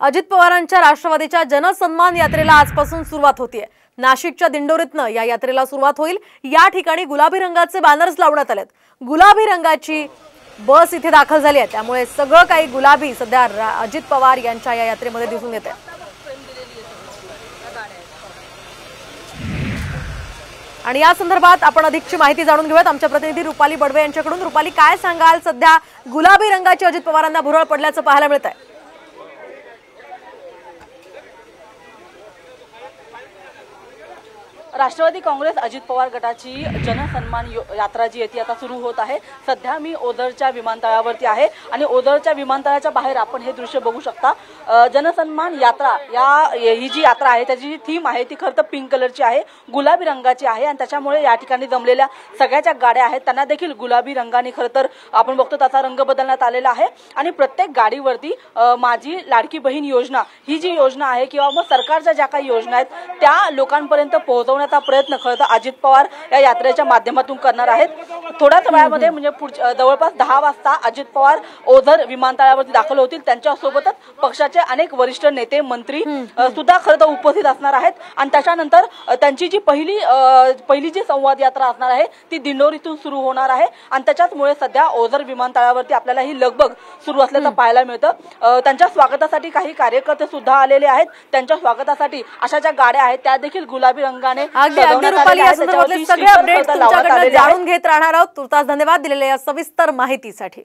अजित पवारांच्या राष्ट्रवादीच्या जनसन्मान यात्रेला आजपासून सुरुवात होतीये। नाशिकच्या दिंडोरीतनं या यात्रेला सुरुवात होईल। या ठिकाणी गुलाबी रंगाचे बॅनर्स लावण्यात आलेत। गुलाबी रंगाची बस इथे दाखल झाली आहे, त्यामुळे सगळं काही गुलाबी सध्या अजित पवार यांच्या या यात्रेमध्ये दिसून येते। आणि या संदर्भात आपण अधिकची माहिती जाणून घेऊयात आमच्या प्रतिनिधी रुपाली बडवे यांच्याकडून। रुपाली, काय सांगाल? सध्या गुलाबी रंगाची अजित पवारांना भुरळ पडल्याचं पाहायला मिळतंय। राष्ट्रवादी काँग्रेस अजित पवार गटाची जनसन्मान यात्रा जी आहे ती आता सुरू होत आहे। सध्या मी ओझरच्या विमानतळावरती आहे आणि ओझरच्या विमानतळाच्या बाहेर आपण हे दृश्य बघू शकता। जनसन्मान यात्रा ही जी यात्रा आहे त्याची जी थीम आहे ती खरं तर पिंक कलरची आहे, गुलाबी रंगाची आहे आणि त्याच्यामुळे या ठिकाणी जमलेल्या सगळ्या ज्या गाड्या आहेत त्यांना देखील गुलाबी रंगाने खरं तर आपण बघतो त्याचा रंग बदलण्यात आलेला आहे। आणि प्रत्येक गाडीवरती माझी लाडकी बहीण योजना ही जी योजना आहे किंवा मग सरकारच्या ज्या काही योजना आहेत त्या लोकांपर्यंत पोहोचवण्याचा प्रयत्न खरं तर अजित पवार या यात्रेच्या माध्यमातून करणार आहेत। थोड्याच वेळामध्ये म्हणजे जवळपास 10 वाजता अजित पवार ओझर विमानतळावरती दाखल होतील। त्यांच्यासोबतच पक्षाचे अनेक वरिष्ठ नेते मंत्री सुद्धा खरं तर उपस्थित असणार आहेत आणि त्याच्यानंतर त्यांची जी पहिली जी संवाद यात्रा असणार आहे ती दिंडोरीतून सुरू होणार आहे आणि त्याच्याचमुळे सध्या ओझर विमानतळावरती आपल्याला ही लगबग सुरू असल्याचं पाहायला मिळतं। त्यांच्या स्वागतासाठी काही कार्यकर्ते सुद्धा आलेले आहेत। त्यांच्या स्वागतासाठी अशा ज्या गाड्या आहेत त्या देखील गुलाबी रंगाने सगळे अपडेट्स तुमच्याकडे जाणून घेत राहणार आहोत। तुर्तास धन्यवाद दिलेल्या या सविस्तर माहितीसाठी।